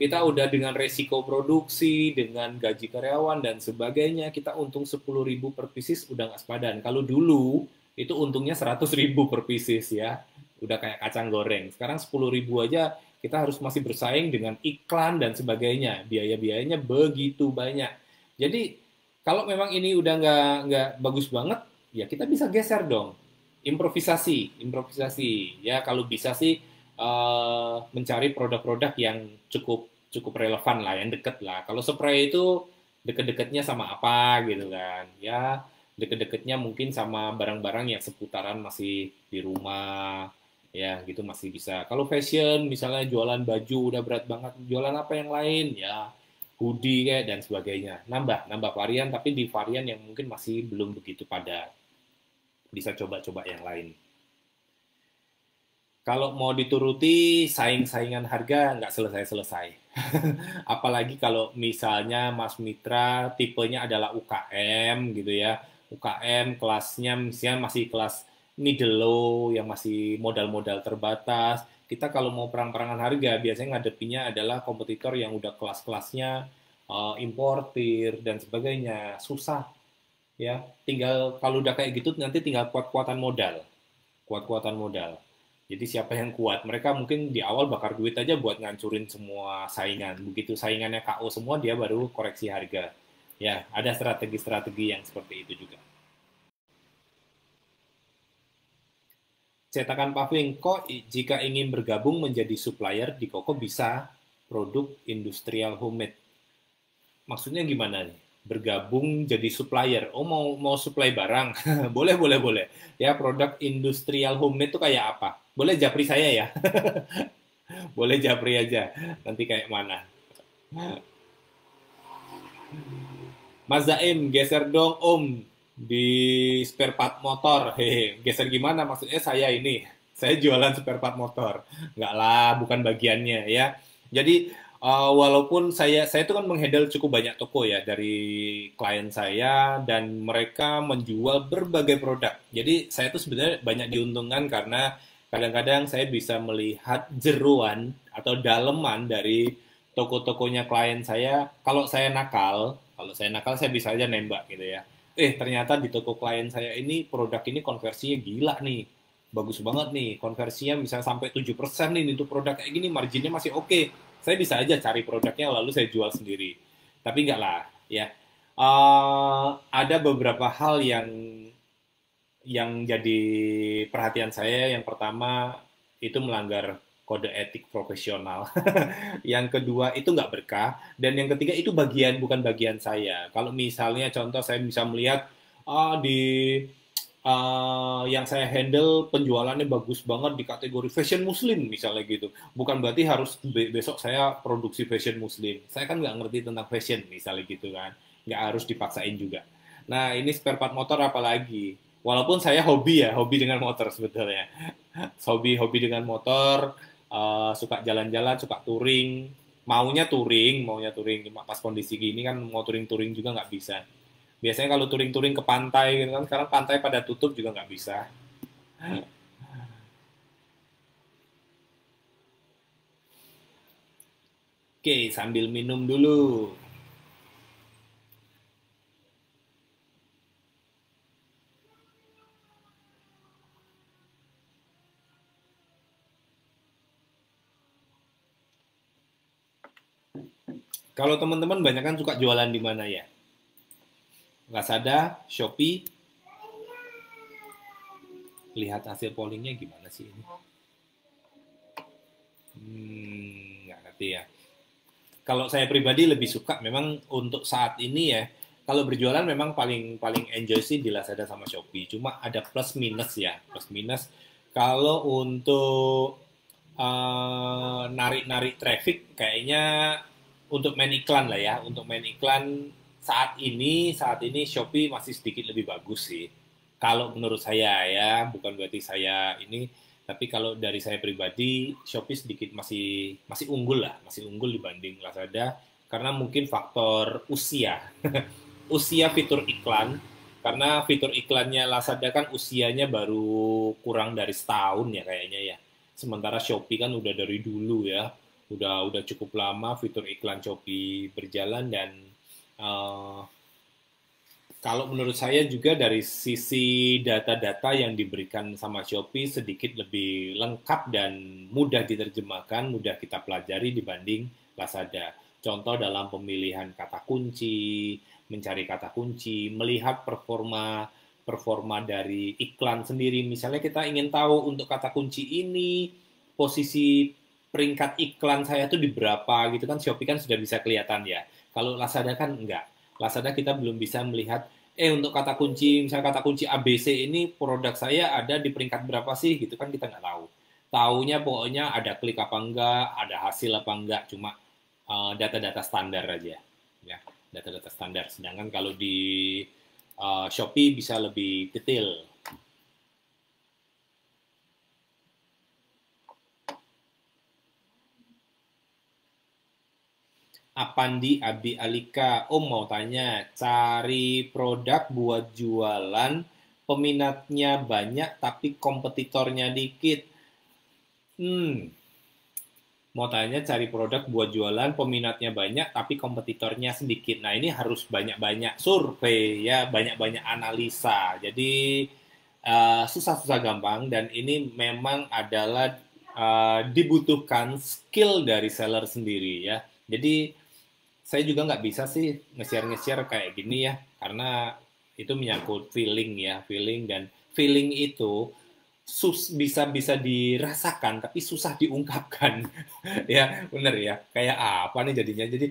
Speaker 1: Kita udah dengan resiko produksi, dengan gaji karyawan dan sebagainya, kita untung 10.000 per pieces udah nggak sepadan. Kalau dulu itu untungnya 100.000 per pieces ya, udah kayak kacang goreng. Sekarang 10.000 aja kita harus masih bersaing dengan iklan dan sebagainya, biaya-biayanya begitu banyak. Jadi kalau memang ini udah nggak bagus banget, ya kita bisa geser dong, improvisasi ya. Kalau bisa sih mencari produk-produk yang cukup relevan lah, yang deket lah. Kalau spray itu deket-deketnya sama apa gitu kan ya, deket-deketnya mungkin sama barang-barang yang seputaran masih di rumah ya, gitu masih bisa. Kalau fashion misalnya jualan baju udah berat banget, jualan apa yang lain ya, hoodie kayak dan sebagainya, nambah varian, tapi di varian yang mungkin masih belum begitu padat, bisa coba-coba yang lain. Kalau mau dituruti saing-saingan harga nggak selesai-selesai. Apalagi kalau misalnya Mas Mitra tipenya adalah UKM gitu ya. UKM kelasnya misalnya masih kelas middle low yang masih modal-modal terbatas. Kita kalau mau perang-perangan harga biasanya ngadepinnya adalah kompetitor yang udah kelas-kelasnya importir dan sebagainya. Susah ya. Tinggal kalau udah kayak gitu nanti tinggal kuat-kuatan modal. Kuat-kuatan modal. Jadi siapa yang kuat? Mereka mungkin di awal bakar duit aja buat ngancurin semua saingan. Begitu saingannya KO semua, dia baru koreksi harga. Ya, ada strategi-strategi yang seperti itu juga. Cetakan paving, kok jika ingin bergabung menjadi supplier di Koko bisa produk industrial homemade. Maksudnya gimana nih? Bergabung jadi supplier. Oh, mau supply barang. Boleh, boleh, boleh. Ya, produk industrial homemade itu kayak apa? Boleh japri saya ya. Boleh japri aja. Nanti kayak mana? Mas Zaim, geser dong Om di spare part motor. Hehe, geser gimana? Maksudnya saya ini, saya jualan spare part motor. Enggak lah, bukan bagiannya ya. Jadi walaupun saya itu kan menghandle cukup banyak toko ya dari klien saya dan mereka menjual berbagai produk. Jadi saya itu sebenarnya banyak diuntungkan karena kadang-kadang saya bisa melihat jeruan atau daleman dari toko-tokonya klien saya. Kalau saya nakal saya bisa aja nembak gitu ya. Ternyata di toko klien saya ini produk ini konversinya gila nih. Bagus banget nih. Konversinya bisa sampai 7% nih untuk produk kayak gini, marginnya masih oke. Saya bisa aja cari produknya lalu saya jual sendiri. Tapi enggak lah, ya. Ada beberapa hal yang jadi perhatian saya. Yang pertama itu melanggar kode etik profesional. Yang kedua itu nggak berkah, dan yang ketiga itu bukan bagian saya. Kalau misalnya contoh saya bisa melihat di yang saya handle penjualannya bagus banget di kategori fashion muslim misalnya gitu. Bukan berarti harus besok saya produksi fashion muslim. Saya kan nggak ngerti tentang fashion misalnya gitu kan. Nggak harus dipaksain juga. Nah ini spare part motor apalagi. Walaupun saya hobi ya, hobi dengan motor sebetulnya. Hobi-hobi dengan motor, suka jalan-jalan, suka touring, maunya touring, cuma pas kondisi gini kan mau touring-touring juga nggak bisa. Biasanya kalau touring-touring ke pantai gitu kan, sekarang pantai pada tutup juga nggak bisa. Oke, sambil minum dulu. Kalau teman-teman banyak kan suka jualan di mana ya? Lazada, Shopee, lihat hasil pollingnya gimana sih ini? Nggak ngerti ya. Kalau saya pribadi lebih suka memang untuk saat ini ya, kalau berjualan memang paling paling enjoy sih di Lazada sama Shopee. Cuma ada plus minus ya, plus minus. Kalau untuk narik-narik traffic kayaknya untuk main iklan lah ya, untuk main iklan saat ini Shopee masih sedikit lebih bagus sih. Kalau menurut saya ya, bukan berarti saya ini, tapi kalau dari saya pribadi, Shopee sedikit masih masih unggul lah, masih unggul dibanding Lazada karena mungkin faktor usia. Usia fitur iklan, karena fitur iklannya Lazada kan usianya baru kurang dari setahun ya kayaknya ya. Sementara Shopee kan udah dari dulu ya, udah cukup lama fitur iklan Shopee berjalan dan eh, kalau menurut saya juga dari sisi data-data yang diberikan sama Shopee sedikit lebih lengkap dan mudah diterjemahkan, mudah kita pelajari dibanding Lazada. Contoh dalam pemilihan kata kunci, mencari kata kunci, melihat performa performa dari iklan sendiri. Misalnya kita ingin tahu untuk kata kunci ini posisi peringkat iklan saya tuh di berapa gitu kan, Shopee kan sudah bisa kelihatan ya. Kalau Lazada kan enggak. Lazada kita belum bisa melihat untuk kata kunci, misalnya kata kunci ABC ini produk saya ada di peringkat berapa sih gitu kan kita nggak tahu. Taunya pokoknya ada klik apa enggak, ada hasil apa enggak, cuma data-data standar aja ya, data-data standar. Sedangkan kalau di Shopee bisa lebih detail. Apandi Abi Alika, Om mau tanya, cari produk buat jualan, peminatnya banyak tapi kompetitornya dikit. Hmm, mau tanya cari produk buat jualan, peminatnya banyak tapi kompetitornya sedikit. Nah, ini harus banyak-banyak survei ya, banyak-banyak analisa. Jadi susah-susah gampang dan ini memang adalah dibutuhkan skill dari seller sendiri ya. Jadi saya juga nggak bisa sih nge-share kayak gini ya, karena itu menyangkut feeling ya, feeling, dan feeling itu bisa bisa dirasakan tapi susah diungkapkan. Ya benar ya, kayak apa nih jadinya, jadi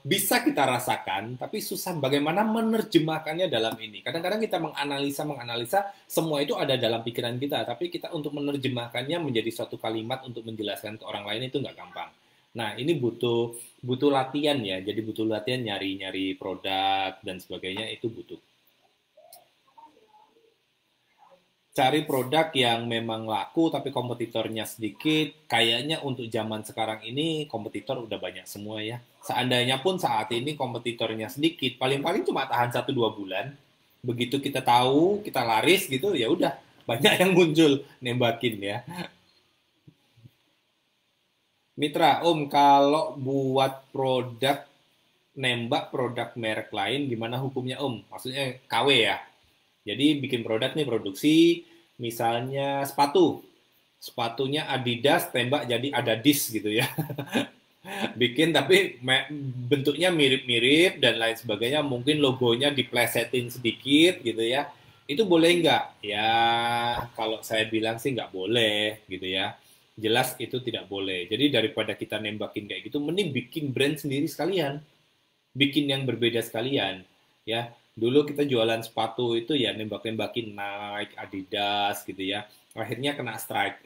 Speaker 1: bisa kita rasakan tapi susah bagaimana menerjemahkannya dalam ini. Kadang-kadang kita menganalisa semua itu ada dalam pikiran kita, tapi kita untuk menerjemahkannya menjadi suatu kalimat untuk menjelaskan ke orang lain itu nggak gampang. Nah, ini butuh butuh latihan ya, jadi butuh latihan nyari-nyari produk dan sebagainya, itu butuh. Cari produk yang memang laku tapi kompetitornya sedikit. Kayaknya untuk zaman sekarang ini kompetitor udah banyak semua ya. Seandainya pun saat ini kompetitornya sedikit, paling-paling cuma tahan 1-2 bulan. Begitu kita tahu, kita laris gitu, ya udah banyak yang muncul nembakin ya. Mitra, Om, kalau buat produk nembak produk merek lain gimana hukumnya Om? Maksudnya KW ya. Jadi bikin produk nih, produksi misalnya sepatu. Sepatunya Adidas tembak jadi Adadis gitu ya. Bikin tapi bentuknya mirip-mirip dan lain sebagainya, mungkin logonya diplesetin sedikit gitu ya. Itu boleh nggak? Ya, kalau saya bilang sih nggak boleh gitu ya. Jelas itu tidak boleh. Jadi daripada kita nembakin kayak gitu, mending bikin brand sendiri sekalian, bikin yang berbeda sekalian ya. Dulu kita jualan sepatu itu ya nembak-nembakin Nike, Adidas gitu ya, akhirnya kena strike.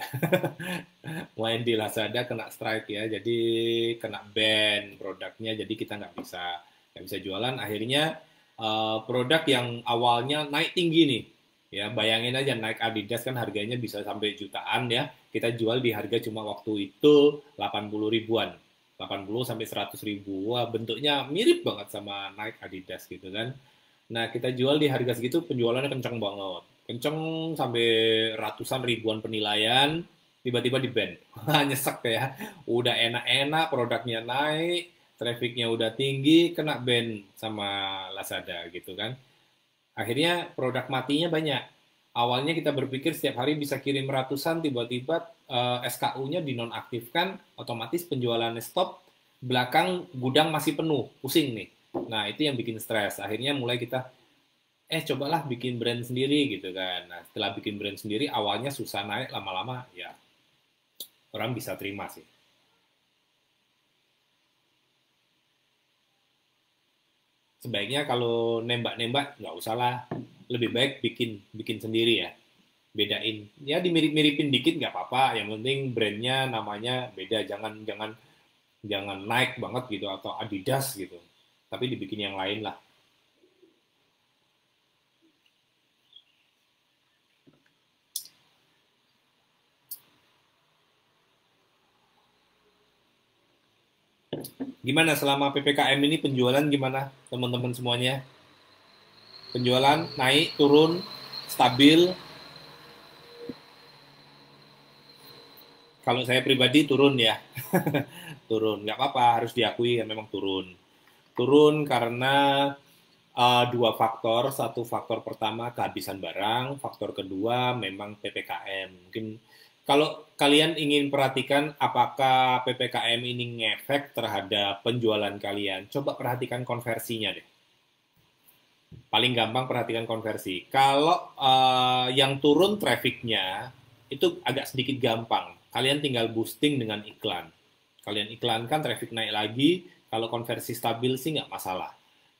Speaker 1: Main di Lazada kena strike ya, jadi kena ban produknya, jadi kita nggak bisa jualan. Akhirnya produk yang awalnya naik tinggi nih ya, bayangin aja Nike, Adidas kan harganya bisa sampai jutaan ya, kita jual di harga cuma waktu itu 80 ribuan, 80 sampai 100 ribu. Wah, bentuknya mirip banget sama Nike, Adidas gitu kan. Nah, kita jual di harga segitu, penjualannya kenceng banget. Kenceng sampai ratusan ribuan penilaian, tiba-tiba di ban. Nyesek ya. Udah enak-enak, produknya naik, trafficnya udah tinggi, kena ban sama Lazada gitu kan. Akhirnya produk matinya banyak. Awalnya kita berpikir setiap hari bisa kirim ratusan, tiba-tiba SKU-nya dinonaktifkan, otomatis penjualannya stop, belakang gudang masih penuh, pusing nih. Nah, itu yang bikin stres. Akhirnya mulai kita, cobalah bikin brand sendiri gitu kan. Nah, setelah bikin brand sendiri, awalnya susah naik, lama-lama ya orang bisa terima sih. Sebaiknya kalau nembak-nembak, nggak usah lah. Lebih baik bikin bikin sendiri ya. Bedain. Ya dimirip-miripin dikit nggak apa-apa. Yang penting brandnya, namanya beda. Jangan jangan jangan naik banget gitu atau Adidas gitu. Tapi dibikin yang lain lah. Gimana selama PPKM ini penjualan gimana teman-teman semuanya? Penjualan naik, turun, stabil? Kalau saya pribadi turun ya. Turun. Nggak apa-apa, harus diakui ya, memang turun. Turun karena dua faktor. Satu faktor pertama kehabisan barang, faktor kedua memang PPKM. Mungkin kalau kalian ingin perhatikan apakah PPKM ini ngefek terhadap penjualan kalian, coba perhatikan konversinya deh. Paling gampang perhatikan konversi. Kalau yang turun trafficnya itu agak sedikit gampang. Kalian tinggal boosting dengan iklan. Kalian iklankan, traffic naik lagi. Kalau konversi stabil sih nggak masalah.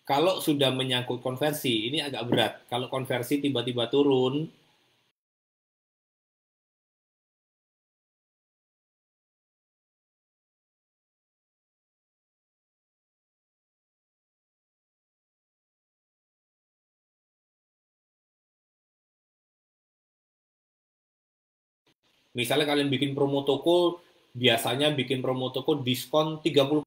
Speaker 1: Kalau sudah menyangkut konversi, ini agak berat. Kalau konversi tiba-tiba turun, misalnya kalian bikin promo toko, biasanya bikin promo toko diskon 30%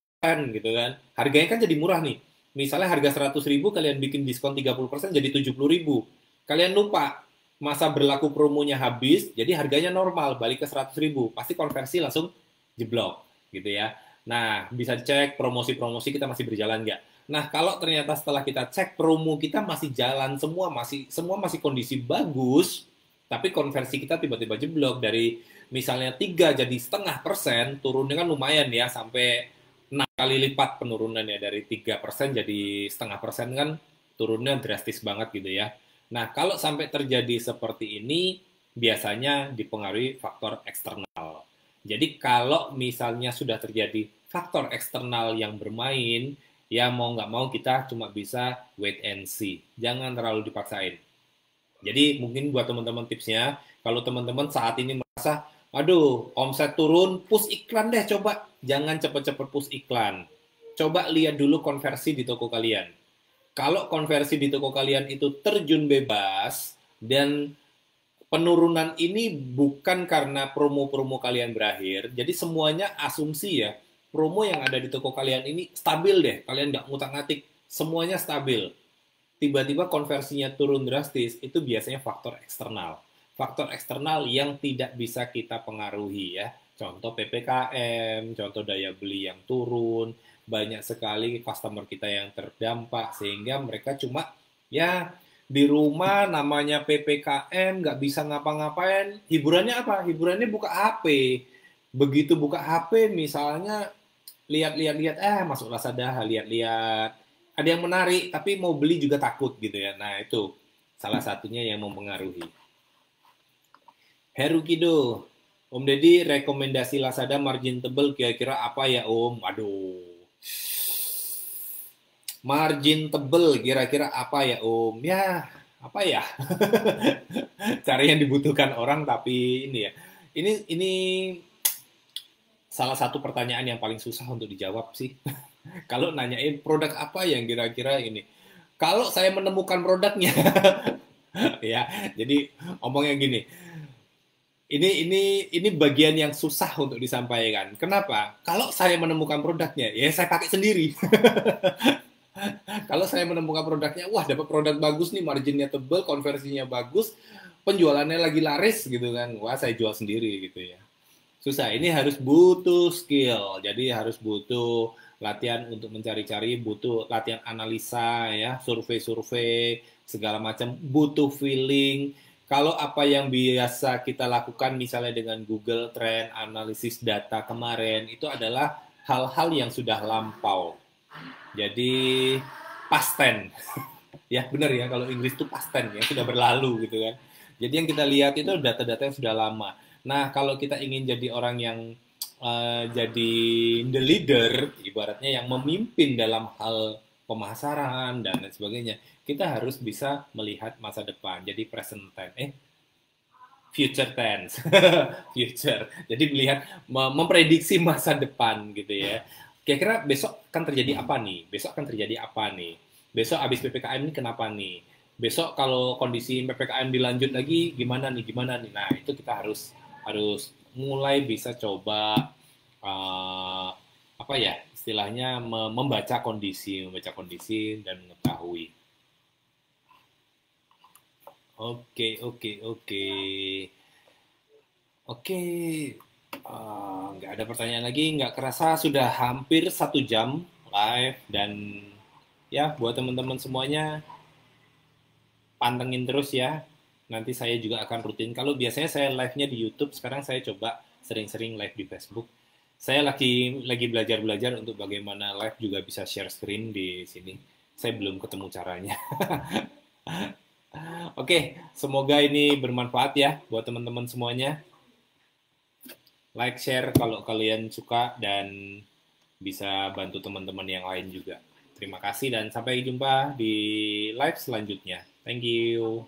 Speaker 1: gitu kan. Harganya kan jadi murah nih. Misalnya harga 100 ribu, kalian bikin diskon 30% jadi 70 ribu. Kalian lupa, masa berlaku promonya habis, jadi harganya normal, balik ke 100 ribu. Pasti konversi langsung jeblok gitu ya. Nah, bisa cek promosi-promosi kita masih berjalan nggak. Nah, kalau ternyata setelah kita cek promo kita masih jalan semua masih kondisi bagus, tapi konversi kita tiba-tiba jeblok dari misalnya 3 jadi 0,5%, turunnya kan lumayan ya, sampai 6 kali lipat penurunannya, dari 3% jadi 0,5% kan, turunnya drastis banget gitu ya. Nah, kalau sampai terjadi seperti ini, biasanya dipengaruhi faktor eksternal. Jadi kalau misalnya sudah terjadi faktor eksternal yang bermain, ya mau nggak mau kita cuma bisa wait and see. Jangan terlalu dipaksain. Jadi mungkin buat teman-teman tipsnya, kalau teman-teman saat ini merasa, aduh, omset turun, push iklan deh coba. Jangan cepet-cepet push iklan. Coba lihat dulu konversi di toko kalian. Kalau konversi di toko kalian itu terjun bebas, dan penurunan ini bukan karena promo-promo kalian berakhir, jadi semuanya asumsi ya, promo yang ada di toko kalian ini stabil deh, kalian nggak ngutak-ngatik, semuanya stabil. Tiba-tiba konversinya turun drastis, itu biasanya faktor eksternal. Faktor eksternal yang tidak bisa kita pengaruhi ya. Contoh PPKM, contoh daya beli yang turun, banyak sekali customer kita yang terdampak, sehingga mereka cuma ya di rumah, namanya PPKM, nggak bisa ngapa-ngapain. Hiburannya apa? Hiburannya buka HP. Begitu buka HP, misalnya lihat-lihat, masuk Lazada, lihat-lihat, ada yang menarik, tapi mau beli juga takut gitu ya. Nah, itu salah satunya yang mempengaruhi. Heru Kido, Om Deddy, rekomendasi Lazada margin tebel kira-kira apa ya Om? Aduh, margin tebel kira-kira apa ya Om? Ya, apa ya? Cara yang dibutuhkan orang, tapi ini ya. Ini salah satu pertanyaan yang paling susah untuk dijawab sih. Kalau nanyain produk apa yang kira-kira ini. Kalau saya menemukan produknya, ya, jadi omongnya gini. Ini bagian yang susah untuk disampaikan. Kenapa? Kalau saya menemukan produknya, ya saya pakai sendiri. Kalau saya menemukan produknya, wah dapat produk bagus nih, marginnya tebal, konversinya bagus, penjualannya lagi laris gitu kan, wah saya jual sendiri gitu ya. Susah, ini harus butuh skill, jadi harus butuh latihan untuk mencari-cari, butuh latihan analisa ya, survei-survei, segala macam, butuh feeling. Kalau apa yang biasa kita lakukan misalnya dengan Google Trend, analisis data kemarin, itu adalah hal-hal yang sudah lampau. Jadi past tense. Ya benar ya, kalau Inggris itu past tense ya, sudah berlalu gitu kan. Jadi yang kita lihat itu data-data yang sudah lama. Nah, kalau kita ingin jadi orang yang jadi the leader, ibaratnya yang memimpin dalam hal pemasaran dan lain sebagainya, kita harus bisa melihat masa depan. Jadi present tense, future tense, future. Jadi melihat, memprediksi masa depan gitu ya. Kira-kira besok akan terjadi apa nih? Besok akan terjadi apa nih? Besok habis PPKM ini kenapa nih? Besok kalau kondisi PPKM dilanjut lagi gimana nih? Gimana nih? Nah, itu kita harus harus mulai bisa coba apa ya? Istilahnya membaca kondisi dan mengetahui. Oke, oke, oke. Oke, nggak ada pertanyaan lagi. Nggak kerasa sudah hampir 1 jam live. Dan ya, buat teman-teman semuanya, pantengin terus ya. Nanti saya juga akan rutin. Kalau biasanya saya live-nya di YouTube, sekarang saya coba sering-sering live di Facebook. Saya lagi belajar-belajar untuk bagaimana live juga bisa share screen di sini. Saya belum ketemu caranya. Oke, semoga ini bermanfaat ya buat teman-teman semuanya. Like, share kalau kalian suka, dan bisa bantu teman-teman yang lain juga. Terima kasih dan sampai jumpa di live selanjutnya. Thank you.